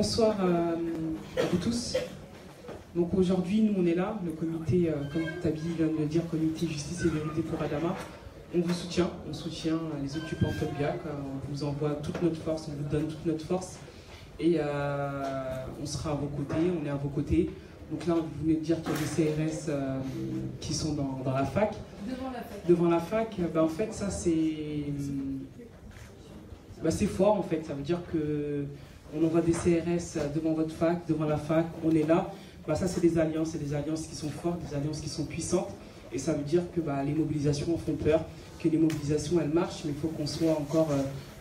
Bonsoir à vous tous. Donc aujourd'hui, nous on est là, le comité, comme Tabi vient de le dire, comité justice et vérité pour Adama. On vous soutient, on soutient les occupants Tolbiac, on vous envoie toute notre force, on vous donne toute notre force. Et on sera à vos côtés, on est à vos côtés. Donc là, vous venez de dire qu'il y a des CRS qui sont dans la fac. Devant la fac, en fait, ça c'est fort en fait. Ça veut dire qu'on envoie des CRS devant votre fac, devant la fac, on est là. Ça c'est des alliances qui sont fortes, des alliances qui sont puissantes. Et ça veut dire que les mobilisations font peur, que les mobilisations elles marchent, mais il faut qu'on soit encore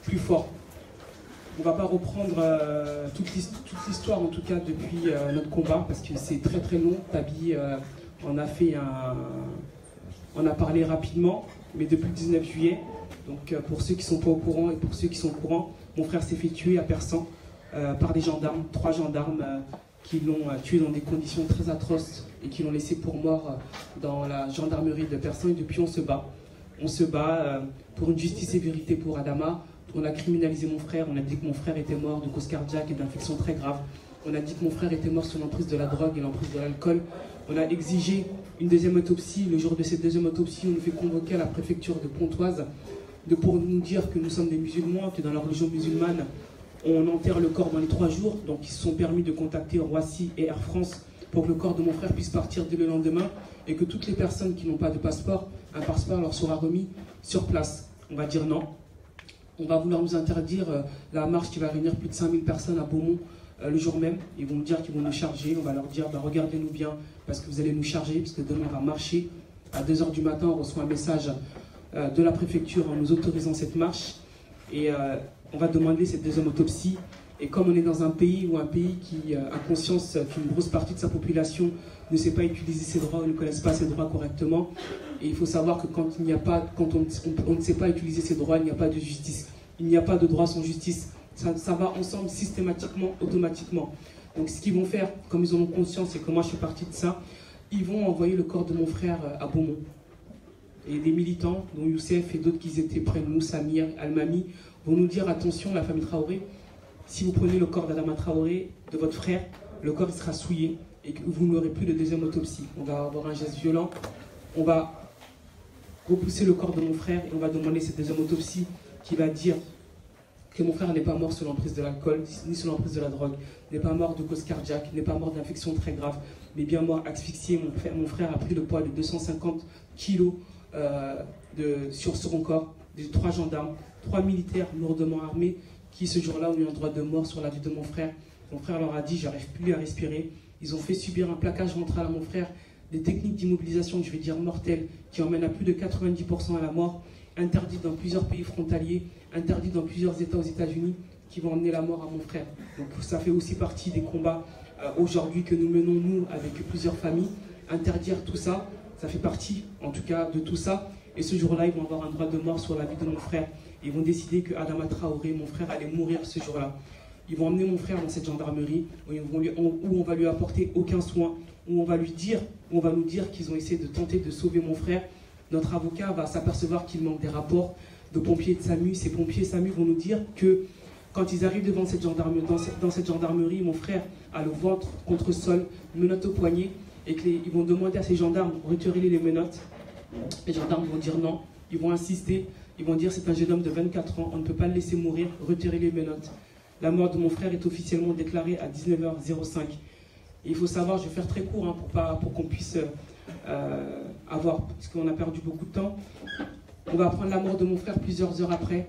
plus fort. On ne va pas reprendre toute l'histoire, en tout cas, depuis notre combat, parce que c'est très très long. Tabi on a parlé rapidement, mais depuis le 19 juillet. Donc pour ceux qui ne sont pas au courant et pour ceux qui sont au courant, mon frère s'est fait tuer à Persan par des gendarmes, 3 gendarmes qui l'ont tué dans des conditions très atroces et qui l'ont laissé pour mort dans la gendarmerie de Persan. Et depuis on se bat. On se bat pour une justice et vérité pour Adama. On a criminalisé mon frère, on a dit que mon frère était mort de cause cardiaque et d'infections très graves. On a dit que mon frère était mort sous l'emprise de la drogue et l'emprise de l'alcool. On a exigé une deuxième autopsie. Le jour de cette deuxième autopsie, on nous fait convoquer à la préfecture de Pontoise pour nous dire que nous sommes des musulmans, que dans la religion musulmane, on enterre le corps dans les 3 jours. Donc ils se sont permis de contacter Roissy et Air France pour que le corps de mon frère puisse partir dès le lendemain et que toutes les personnes qui n'ont pas de passeport, un passeport leur sera remis sur place. On va dire non. On va vouloir nous interdire la marche qui va réunir plus de 5000 personnes à Beaumont le jour même. Ils vont nous dire qu'ils vont nous charger. On va leur dire regardez-nous bien parce que vous allez nous charger, parce que demain on va marcher. À 2 h du matin, on reçoit un message de la préfecture en nous autorisant cette marche. Et on va demander cette deuxième autopsie. Et comme on est dans un pays qui a conscience qu'une grosse partie de sa population ne sait pas utiliser ses droits ou ne connaissent pas ses droits correctement, et il faut savoir que quand on ne sait pas utiliser ses droits, il n'y a pas de justice. Il n'y a pas de droit sans justice. Ça va ensemble systématiquement, automatiquement. Donc ce qu'ils vont faire, comme ils en ont conscience et que moi je fais partie de ça, ils vont envoyer le corps de mon frère à Beaumont. Et des militants, dont Youssef et d'autres qui étaient près de nous, Samir, Almami, vont nous dire attention, la famille Traoré, si vous prenez le corps d'Adama Traoré, de votre frère, le corps sera souillé et que vous n'aurez plus de deuxième autopsie. On va avoir un geste violent, on va repousser le corps de mon frère et on va demander cette deuxième autopsie qui va dire que mon frère n'est pas mort sous l'emprise de l'alcool, ni sous l'emprise de la drogue, n'est pas mort de cause cardiaque, n'est pas mort d'infection très grave, mais bien mort asphyxié. Mon frère a pris le poids de 250 kilos sur son corps, des 3 gendarmes, 3 militaires lourdement armés qui ce jour-là ont eu un droit de mort sur la vie de mon frère. Mon frère leur a dit j'arrive plus à respirer. Ils ont fait subir un plaquage ventral à mon frère, des techniques d'immobilisation, je vais dire mortelles, qui emmènent à plus de 90% à la mort, interdites dans plusieurs pays frontaliers, interdites dans plusieurs États aux États-Unis, qui vont emmener la mort à mon frère. Donc ça fait aussi partie des combats aujourd'hui que nous menons, nous, avec plusieurs familles. Interdire tout ça, ça fait partie, en tout cas, de tout ça. Et ce jour-là, ils vont avoir un droit de mort sur la vie de mon frère. Ils vont décider que Adama Traoré, mon frère, allait mourir ce jour-là. Ils vont emmener mon frère dans cette gendarmerie où on va lui apporter aucun soin, où on va nous dire qu'ils ont essayé de tenter de sauver mon frère. Notre avocat va s'apercevoir qu'il manque des rapports de pompiers de SAMU. Ces pompiers SAMU vont nous dire que quand ils arrivent devant cette gendarmerie, dans cette gendarmerie, mon frère a le ventre contre le sol, menottes au poignet, et qu'ils vont demander à ces gendarmes de retirer les menottes. Les gendarmes vont dire non, ils vont insister, ils vont dire c'est un jeune homme de 24 ans, on ne peut pas le laisser mourir, retirer les menottes. La mort de mon frère est officiellement déclarée à 19 h 05. Et il faut savoir, je vais faire très court pour qu'on puisse avoir, parce qu'on a perdu beaucoup de temps. On va apprendre la mort de mon frère plusieurs heures après.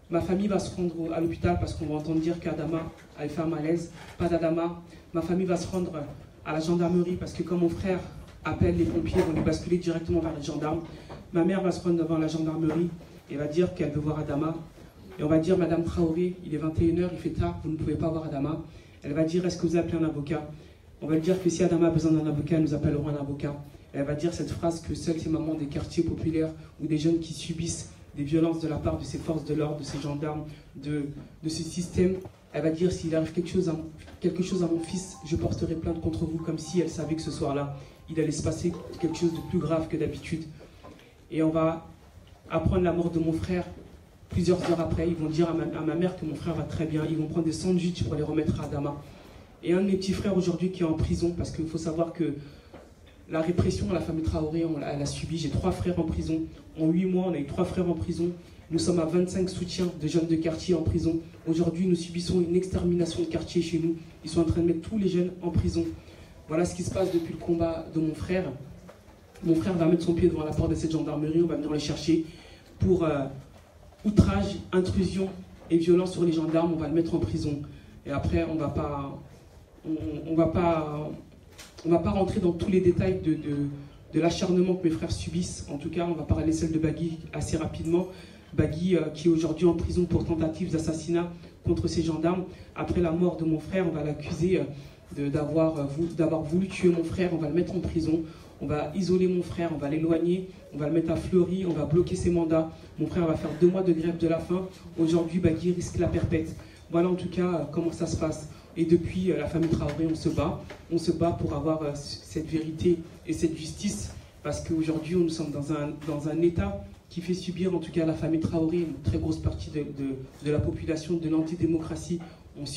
Ma famille va se rendre à l'hôpital parce qu'on va entendre dire qu'Adama a fait un malaise. Pas d'Adama. Ma famille va se rendre à la gendarmerie parce que quand mon frère appelle les pompiers, ils vont lui basculer directement vers les gendarmes. Ma mère va se rendre devant la gendarmerie et va dire qu'elle veut voir Adama. Et on va dire, Madame Traoré, il est 21 h, il fait tard, vous ne pouvez pas voir Adama. Elle va dire, est-ce que vous appelez un avocat? On va lui dire que si Adama a besoin d'un avocat, nous appellerons un avocat. Elle va dire cette phrase que seules ces mamans des quartiers populaires ou des jeunes qui subissent des violences de la part de ces forces de l'ordre, de ces gendarmes, de ce système. Elle va dire, s'il arrive quelque chose à mon fils, je porterai plainte contre vous, comme si elle savait que ce soir-là, il allait se passer quelque chose de plus grave que d'habitude. Et on va apprendre la mort de mon frère Plusieurs heures après, ils vont dire à ma mère que mon frère va très bien. Ils vont prendre des sandwichs pour les remettre à Adama. Et un de mes petits frères aujourd'hui qui est en prison, parce qu'il faut savoir que la répression à la famille Traoré, elle a subi. J'ai 3 frères en prison. En 8 mois, on a eu 3 frères en prison. Nous sommes à 25 soutiens de jeunes de quartier en prison. Aujourd'hui, nous subissons une extermination de quartier chez nous. Ils sont en train de mettre tous les jeunes en prison. Voilà ce qui se passe depuis le combat de mon frère. Mon frère va mettre son pied devant la porte de cette gendarmerie. On va venir les chercher pour outrage, intrusion et violence sur les gendarmes. On va le mettre en prison. Et après, on va pas rentrer dans tous les détails de l'acharnement que mes frères subissent. En tout cas, on va parler celle de Bagui assez rapidement. Bagui qui est aujourd'hui en prison pour tentative d'assassinat contre ces gendarmes. Après la mort de mon frère, on va l'accuser d'avoir voulu tuer mon frère. On va le mettre en prison. On va isoler mon frère, on va l'éloigner, on va le mettre à Fleury, on va bloquer ses mandats. Mon frère va faire 2 mois de grève de la faim. Aujourd'hui, Bagui risque la perpète. Voilà en tout cas comment ça se passe. Et depuis la famille Traoré, on se bat. On se bat pour avoir cette vérité et cette justice. Parce qu'aujourd'hui, nous sommes dans un État qui fait subir, en tout cas, à la famille Traoré, une très grosse partie de la population, de l'antidémocratie. Nous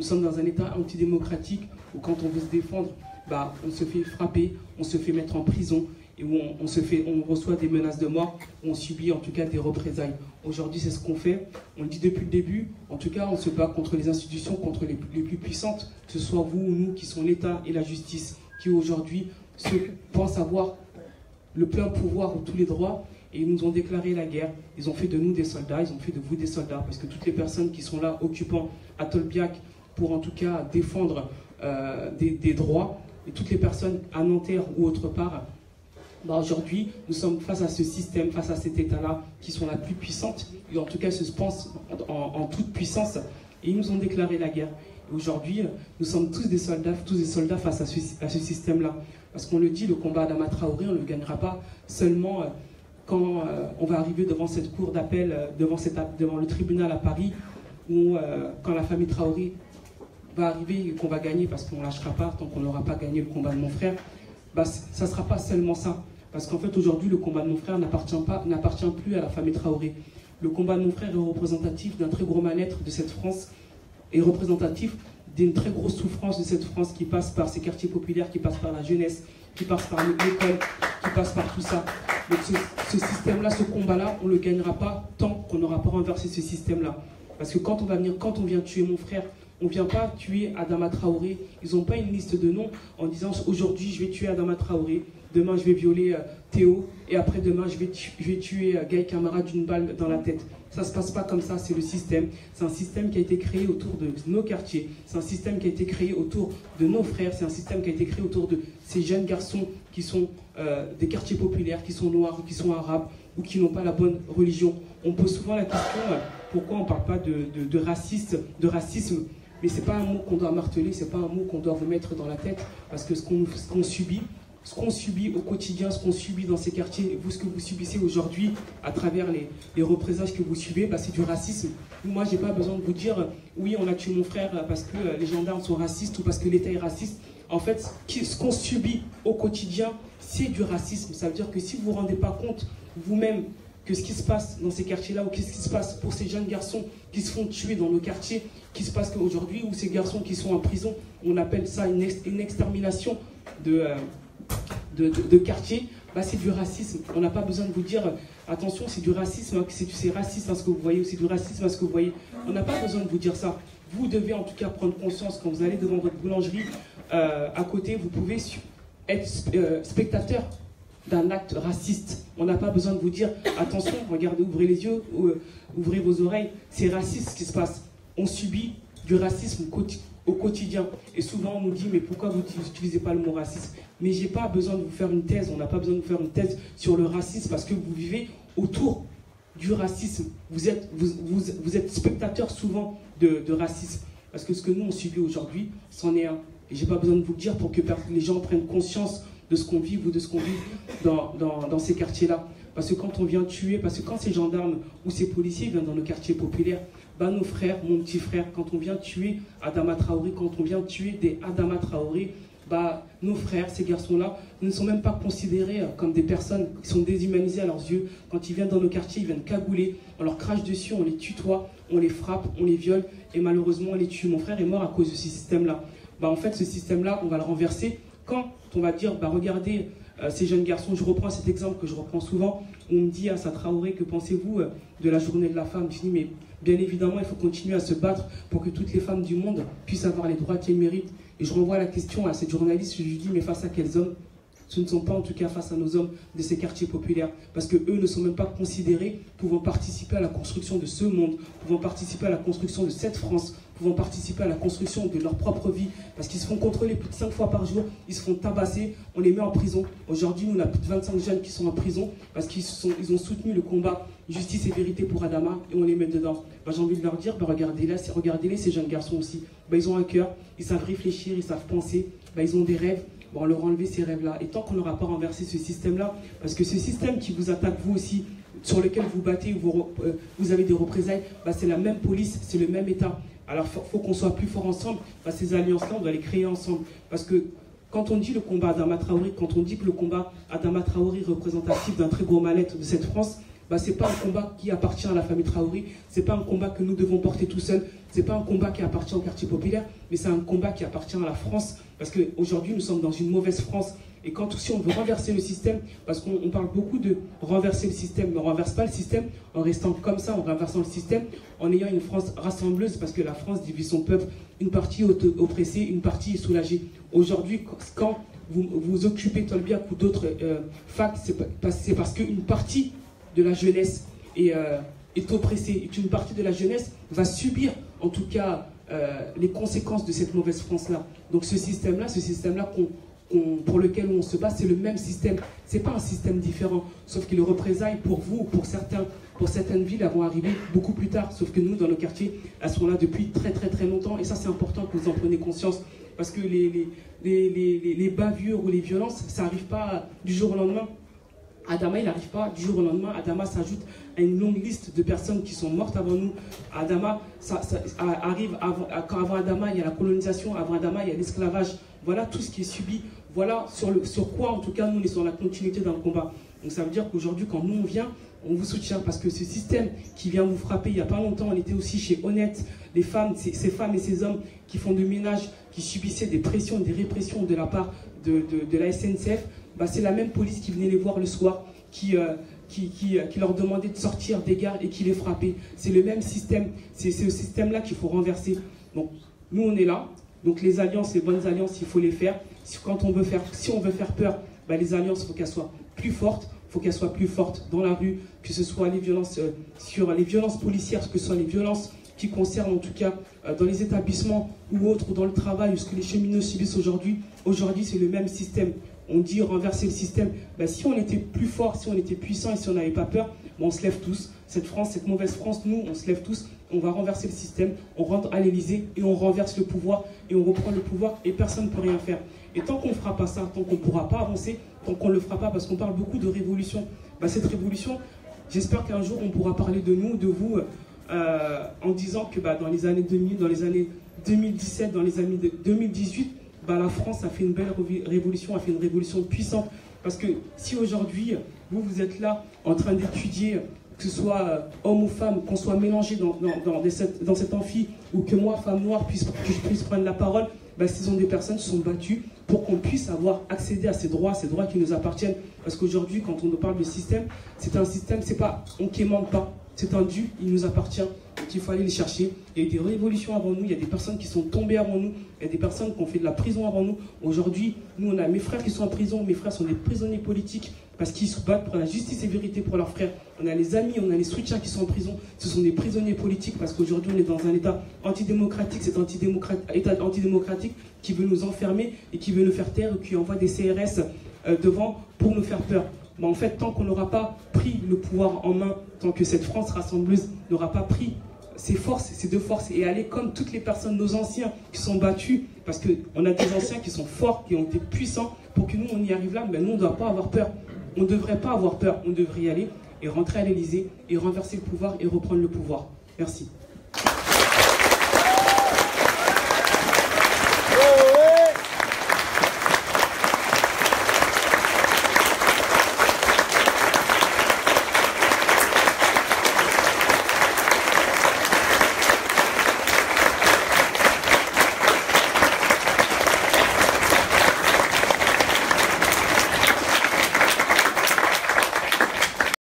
sommes dans un État antidémocratique où quand on veut se défendre, on se fait frapper, on se fait mettre en prison et où on reçoit des menaces de mort, où on subit en tout cas des représailles. Aujourd'hui, c'est ce qu'on fait. On le dit depuis le début. En tout cas, on se bat contre les institutions, contre les plus puissantes, que ce soit vous ou nous, qui sont l'État et la justice, qui aujourd'hui pensent avoir le plein pouvoir ou tous les droits. Et ils nous ont déclaré la guerre. Ils ont fait de nous des soldats, ils ont fait de vous des soldats. Parce que toutes les personnes qui sont là, occupant à Tolbiac, pour en tout cas défendre des droits, et toutes les personnes à Nanterre ou autre part, aujourd'hui, nous sommes face à ce système, face à cet État-là, qui sont la plus puissante, et en tout cas se pensent en toute puissance, et ils nous ont déclaré la guerre. Aujourd'hui, nous sommes tous des soldats face à ce système-là. Parce qu'on le dit, le combat d'Adama Traoré, on ne le gagnera pas seulement quand on va arriver devant cette cour d'appel, devant le tribunal à Paris, ou quand la famille Traoré va arriver et qu'on va gagner, parce qu'on ne lâchera pas tant qu'on n'aura pas gagné le combat de mon frère, ça ne sera pas seulement ça. Parce qu'en fait, aujourd'hui, le combat de mon frère n'appartient plus à la famille Traoré. Le combat de mon frère est représentatif d'un très gros mal-être de cette France, est représentatif d'une très grosse souffrance de cette France qui passe par ces quartiers populaires, qui passe par la jeunesse, qui passe par l'école, qui passe par tout ça. Donc ce système-là, ce combat-là, on ne le gagnera pas tant qu'on n'aura pas renversé ce système-là. Parce que quand on vient tuer mon frère, on ne vient pas tuer Adama Traoré. Ils n'ont pas une liste de noms en disant aujourd'hui je vais tuer Adama Traoré, demain je vais violer Théo, et après demain je vais tuer Gaï Camara d'une balle dans la tête. Ça ne se passe pas comme ça, c'est le système. C'est un système qui a été créé autour de nos quartiers, c'est un système qui a été créé autour de nos frères, c'est un système qui a été créé autour de ces jeunes garçons qui sont des quartiers populaires, qui sont noirs, qui sont arabes, ou qui n'ont pas la bonne religion. On pose souvent la question, pourquoi on ne parle pas de racisme, mais ce n'est pas un mot qu'on doit marteler, ce n'est pas un mot qu'on doit vous mettre dans la tête, parce que ce qu'on subit au quotidien, ce qu'on subit dans ces quartiers, vous, ce que vous subissez aujourd'hui à travers les représailles que vous subissez, c'est du racisme. Moi, je n'ai pas besoin de vous dire, oui, on a tué mon frère parce que les gendarmes sont racistes ou parce que l'État est raciste. En fait, ce qu'on subit au quotidien, c'est du racisme. Ça veut dire que si vous ne vous rendez pas compte, vous-même, que ce qui se passe dans ces quartiers-là, ou qu'est-ce qui se passe pour ces jeunes garçons qui se font tuer dans nos quartiers, qui se passe qu'aujourd'hui, ou ces garçons qui sont en prison, on appelle ça une extermination de quartier, c'est du racisme. On n'a pas besoin de vous dire, attention, c'est du racisme, c'est raciste ce que vous voyez, ou c'est du racisme ce que vous voyez. On n'a pas besoin de vous dire ça. Vous devez en tout cas prendre conscience quand vous allez devant votre boulangerie, à côté, vous pouvez être spectateur d'un acte raciste. On n'a pas besoin de vous dire, attention, regardez, ouvrez les yeux, ouvrez vos oreilles, c'est raciste ce qui se passe. On subit du racisme au quotidien. Et souvent on nous dit, mais pourquoi vous n'utilisez pas le mot racisme? Mais j'ai pas besoin de vous faire une thèse, on n'a pas besoin de vous faire une thèse sur le racisme, parce que vous vivez autour du racisme. Vous êtes spectateur souvent de racisme. Parce que ce que nous on subit aujourd'hui, c'en est un. Et j'ai pas besoin de vous le dire pour que les gens prennent conscience de ce qu'on vit ou de ce qu'on vit dans ces quartiers-là. Parce que quand on vient tuer, parce que quand ces gendarmes ou ces policiers viennent dans nos quartiers populaires, nos frères, mon petit frère, quand on vient tuer Adama Traoré, quand on vient tuer des Adama Traoré, nos frères, ces garçons-là, ne sont même pas considérés comme des personnes qui sont déshumanisées à leurs yeux. Quand ils viennent dans nos quartiers, ils viennent cagouler, on leur crache dessus, on les tutoie, on les frappe, on les viole, et malheureusement on les tue. Mon frère est mort à cause de ce système-là. En fait, ce système-là, on va le renverser quand on va dire, regardez, ces jeunes garçons, je reprends cet exemple que je reprends souvent, où on me dit, Assa Traoré, que pensez-vous de la journée de la femme? Je dis, mais bien évidemment, il faut continuer à se battre pour que toutes les femmes du monde puissent avoir les droits qu'elles méritent. Et je renvoie la question à cette journaliste, je lui dis, mais face à quels hommes? Ce ne sont pas en tout cas face à nos hommes de ces quartiers populaires, parce qu'eux ne sont même pas considérés pouvant participer à la construction de ce monde, pouvant participer à la construction de cette France, pouvant participer à la construction de leur propre vie, parce qu'ils se font contrôler plus de 5 fois par jour, ils se font tabasser, on les met en prison. Aujourd'hui, nous, on a plus de 25 jeunes qui sont en prison, parce qu'ils ont soutenu le combat justice et vérité pour Adama, et on les met dedans. J'ai envie de leur dire, regardez-les, ces jeunes garçons aussi. Ils ont un cœur, ils savent réfléchir, ils savent penser, ils ont des rêves. On leur enlever ces rêves-là. Et tant qu'on n'aura pas renversé ce système-là, parce que ce système qui vous attaque vous aussi, sur lequel vous battez, vous avez des représailles, c'est la même police, c'est le même État. Alors il faut qu'on soit plus fort ensemble. Ces alliances-là, on doit les créer ensemble. Parce que quand on dit le combat Adama Traoré, quand on dit que le combat Adama Traoré est représentatif d'un très gros mal-être de cette France, ce n'est pas un combat qui appartient à la famille Traoré, ce n'est pas un combat que nous devons porter tout seul, ce n'est pas un combat qui appartient au quartier populaire, mais c'est un combat qui appartient à la France, parce qu'aujourd'hui nous sommes dans une mauvaise France. Et quand aussi on veut renverser le système, parce qu'on parle beaucoup de renverser le système, mais on ne renverse pas le système en restant comme ça, en renversant le système, en ayant une France rassembleuse, parce que la France divise son peuple, une partie oppressée, une partie soulagée. Aujourd'hui, quand vous occupez Tolbiac ou d'autres facs, c'est parce qu'une partie de la jeunesse est oppressée, et qu'une partie de la jeunesse va subir, en tout cas, les conséquences de cette mauvaise France-là. Donc ce système-là pour lequel on se bat, c'est le même système. Ce n'est pas un système différent, sauf que les représailles pour vous, pour certaines villes, elles vont arriver beaucoup plus tard. Sauf que nous, dans nos quartiers, elles sont là depuis très très très longtemps. Et ça, c'est important que vous en preniez conscience. Parce que les bavures ou les violences, ça n'arrive pas du jour au lendemain. Adama, il n'arrive pas du jour au lendemain. Adama s'ajoute à une longue liste de personnes qui sont mortes avant nous. Adama, ça arrive avant Adama, il y a la colonisation. Avant Adama, il y a l'esclavage. Voilà tout ce qui est subi. Voilà sur quoi, en tout cas, nous, on est sur la continuité dans le combat. Donc ça veut dire qu'aujourd'hui, quand nous, on vient, on vous soutient. Parce que ce système qui vient vous frapper, il n'y a pas longtemps, on était aussi chez Honnête. Les femmes, ces femmes et ces hommes qui font du ménage, qui subissaient des pressions, des répressions de la part de la SNCF, c'est la même police qui venait les voir le soir, qui leur demandait de sortir des gares et qui les frappait. C'est le même système, c'est ce système-là qu'il faut renverser. Donc nous on est là, donc les alliances, les bonnes alliances, il faut les faire. Si on veut faire peur, les alliances, il faut qu'elles soient plus fortes. Il faut qu'elles soient plus fortes dans la rue, que ce soit les violences sur les violences policières, que ce soit les violences qui concernent en tout cas dans les établissements ou autres, ou dans le travail, ou ce que les cheminots subissent aujourd'hui. Aujourd'hui, c'est le même système. On dit renverser le système. Si on était plus fort, si on était puissant et si on n'avait pas peur, on se lève tous. Cette France, cette mauvaise France, nous, on se lève tous. On va renverser le système, on rentre à l'Élysée et on renverse le pouvoir et on reprend le pouvoir et personne ne peut rien faire. Et tant qu'on ne fera pas ça, tant qu'on ne pourra pas avancer, tant qu'on ne le fera pas, parce qu'on parle beaucoup de révolution, cette révolution, j'espère qu'un jour on pourra parler de nous, de vous, en disant que dans les années 2000, dans les années 2017, dans les années 2018, la France a fait une belle révolution, a fait une révolution puissante. Parce que si aujourd'hui, vous êtes là en train d'étudier, que ce soit homme ou femme, qu'on soit mélangé dans cet amphi, ou que moi, femme noire, que je puisse prendre la parole, ce sont des personnes qui sont battues pour qu'on puisse avoir accédé à ces droits qui nous appartiennent. Parce qu'aujourd'hui, quand on nous parle de système, c'est un système, c'est pas, on ne quémande pas, c'est un dû, il nous appartient. Donc il faut aller les chercher. Il y a eu des révolutions avant nous, il y a des personnes qui sont tombées avant nous, il y a des personnes qui ont fait de la prison avant nous. Aujourd'hui, nous, on a mes frères qui sont en prison, mes frères sont des prisonniers politiques parce qu'ils se battent pour la justice et la vérité pour leurs frères. On a les amis, on a les soutiens qui sont en prison, ce sont des prisonniers politiques parce qu'aujourd'hui, on est dans un État antidémocratique, cet État antidémocratique qui veut nous enfermer et qui veut nous faire taire et qui envoie des CRS devant pour nous faire peur. En fait, tant qu'on n'aura pas pris le pouvoir en main, tant que cette France rassembleuse n'aura pas pris ces forces, ces deux forces, et aller comme toutes les personnes, nos anciens qui sont battus, parce qu'on a des anciens qui sont forts, qui ont été puissants, pour que nous on y arrive là, nous on ne doit pas avoir peur. On ne devrait pas avoir peur, on devrait y aller et rentrer à l'Élysée et renverser le pouvoir et reprendre le pouvoir. Merci.